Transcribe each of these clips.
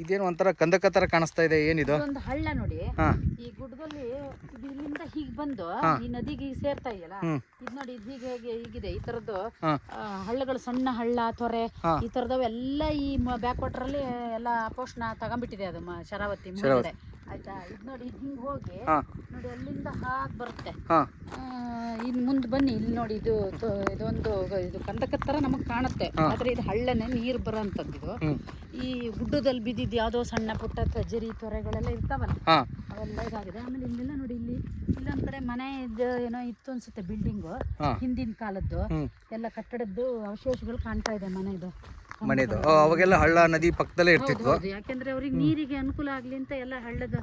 ಇದೇನು ಒಂಥರ ಕಂದಕ ತರ ಕಾಣಿಸ್ತಾ ಇದೆ, ಏನಿದು? ಒಂದು ಹಳ್ಳ ನೋಡಿ, ಈ ಗುಡ್ಡದಲ್ಲಿ ಇದು ಇಲ್ಲಿಂದ ಹೀಗೆ ಬಂದು ಈ ನದಿಗೆ ಸೇರ್ತಾ ಇದೆಯಲ್ಲ, ಇದು ನೋಡಿ ಇದು ಹೀಗೆ ಹೀಗಿದೆ. ಈ ತರದ್ದು ಹಳ್ಳಗಳು, ಸಣ್ಣ ಹಳ್ಳ, ತೊರೆ, ಈ ತರದವೆಲ್ಲ ಈ ಬ್ಯಾಕ್ ವಾಟರ್ ಅಲ್ಲಿ ಎಲ್ಲ ಪೋಷಣ ತಗೊಂಡ್ಬಿಟ್ಟಿದೆ ಅದು ಶರಾವತಿ ಮುಂದೆ. ಆಯ್ತಾ? ಇದು ನೋಡಿ ಇದು ಹಿಂಗೆ ಹೋಗಿ ನೋಡಿ ಅಲ್ಲಿಂದ ಹಾಗೆ ಬರುತ್ತೆ. ಇನ್ನು ಮುಂದೆ ಬನ್ನಿ, ಇಲ್ಲಿ ನೋಡಿ ಇದೊಂದು ಇದು ಕಂದಕದ ತರ ನಮಗೆ ಕಾಣುತ್ತೆ, ಆದ್ರೆ ಇದು ಹಳ್ಳನೇ, ನೀರು ಬರೋಂಥದ್ದು. ಇದು ಈ ಗುಡ್ಡದಲ್ಲಿ ಬಿದ್ದಿದ್ದು ಯಾವುದೋ ಸಣ್ಣ ಪುಟ್ಟ ಕಜರಿ ತೊರೆಗಳೆಲ್ಲ ಇರ್ತಾವಲ್ಲ, ಅವೆಲ್ಲ ಇದಾಗಿದೆ. ಆಮೇಲೆ ಇಲ್ಲೆಲ್ಲ ನೋಡಿ, ಇಲ್ಲೊಂದ್ ಕಡೆ ಮನೆ ಏನೋ ಇತ್ತು ಅನ್ಸುತ್ತೆ, ಬಿಲ್ಡಿಂಗು ಹಿಂದಿನ ಕಾಲದ್ದು ಎಲ್ಲ ಕಟ್ಟಡದ್ದು ಅವಶೇಷಗಳು ಕಾಣ್ತಾ ಇದೆ ಮನೆದು. ಅವಾಗೆಲ್ಲ ಹಳ್ಳ ನದಿ ಪಕ್ಕದಲ್ಲೇ ಇರ್ತಿತ್ತು. ಯಾಕೆಂದ್ರೆ ಅವ್ರಿಗೆ ನೀರಿಗೆ ಅನುಕೂಲ ಆಗ್ಲಿ ಅಂತ ಎಲ್ಲ ಹಳ್ಳದ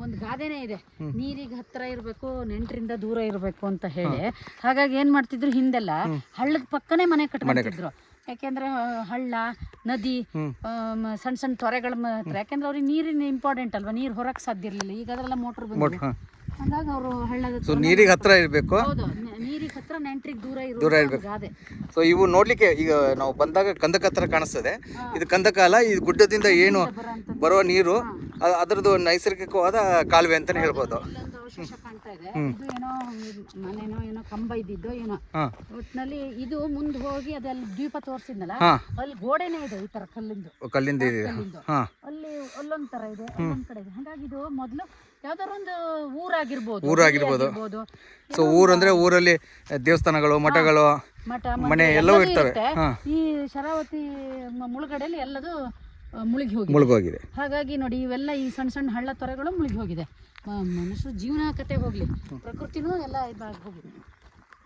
ಒಂದು ಗಾದೆನೇ ಇದೆ, ನೀರಿಗೆ ಹತ್ರ ಇರಬೇಕು, ನೆಂಟರಿಂದ ದೂರ ಇರಬೇಕು ಅಂತ ಹೇಳಿ. ಹಾಗಾಗಿ ಏನ್ ಮಾಡ್ತಿದ್ರು ಹಿಂದೆಲ್ಲ ಹಳ್ಳದ ಪಕ್ಕನೇ ಮನೆ ಕಟ್ಕೊಂಡಿದ್ರು. ಯಾಕೆಂದ್ರೆ ಹಳ್ಳ, ನದಿ, ಸಣ್ಣ ಸಣ್ಣ ತೊರೆಗಳ ಯಾಕೆಂದ್ರೆ ಅವ್ರಿಗೆ ನೀರಿನ ಇಂಪಾರ್ಟೆಂಟ್ ಅಲ್ವಾ, ನೀರು ಹೊರಕ್ ಸಾಧ್ಯ ಇರ್ಲಿಲ್ಲ. ಈಗ ಅದೆಲ್ಲ ಮೋಟರ್ ಬಂದು ಹಾಗಾಗಿ ಅವರು ಹಳ್ಳದ ನೀರಿಗೆ ಹತ್ರ ಇರಬೇಕು. ಹೌದು, ನೀರಿಗೆ ಹತ್ರ, ನೆಂಟ್ರಿಗೆ ದೂರ ಇರಬೇಕು. ಗಾದೆ. ಸೊ ಇವು ನೋಡ್ಲಿಕ್ಕೆ ಈಗ ನಾವು ಬಂದಾಗ ಕಂದಕ ಹತ್ರ ಕಾಣಿಸ್ತದೆ. ಇದು ಕಂದಕ ಅಲ್ಲ, ಇದು ಗುಡ್ಡದಿಂದ ಏನು ಬರುವ ನೀರು, ಅದರದ್ದು ನೈಸರ್ಗಿಕವಾದ ಕಾಲುವೆ ಅಂತಾನೆ ಹೇಳ್ಬೋದು. ಅವಶೇಷ ಕಾಣ್ತಾ ಇದೆ. ಇದು ಏನೋ ಮನೆನೋ ಏನೋ ಕಂಬ ಇದ್ದಿದ್ದು ಏನೋ. ಒಟ್ಟಿನಲ್ಲಿ ಇದು ಮುಂದೆ ಹೋಗಿ ಅದೆಲ್ಲ ದ್ವೀಪ ತೋರಿಸಿದ್ನಲ್ಲ, ಅಲ್ಲಿ ಗೋಡೆನೇ ಇದೆ ಈ ತರ ಕಲ್ಲಿಂದ ಇದೆ. ಅಲ್ಲಿ ಅಲ್ಲೊಂದ್ ತರ ಇದೆ, ಅಲ್ಲೊಂದ್ ಕಡೆ ಇದೆ. ಹಾಗಾಗಿ ಇದು ಮೊದಲು ಯಾವ್ದಾದ್ರು ಒಂದು ಊರಾಗಿರ್ಬೋದು. ಸೊ ಊರಂದ್ರೆ ಊರಲ್ಲಿ ದೇವಸ್ಥಾನಗಳು, ಮಠಗಳು, ಮನೆ ಎಲ್ಲವೂ ಇರ್ತವೆ. ಈ ಶರಾವತಿ ಮುಳುಗಡೆಯಲ್ಲಿ ಎಲ್ಲದು ಮುಳುಗಿ ಹೋಗಿದೆ. ಹಾಗಾಗಿ ನೋಡಿ ಇವೆಲ್ಲ ಈ ಸಣ್ಣ ಸಣ್ಣ ಹಳ್ಳ ತೊರೆಗಳು ಮುಳುಗಿ ಹೋಗಿದೆ. ಮನುಷ್ಯರು ಜೀವನ ಕತೆ ಹೋಗ್ಲಿ, ಪ್ರಕೃತಿನೂ ಎಲ್ಲ ಇದಾಗಿ ಹೋಗಿದೆ.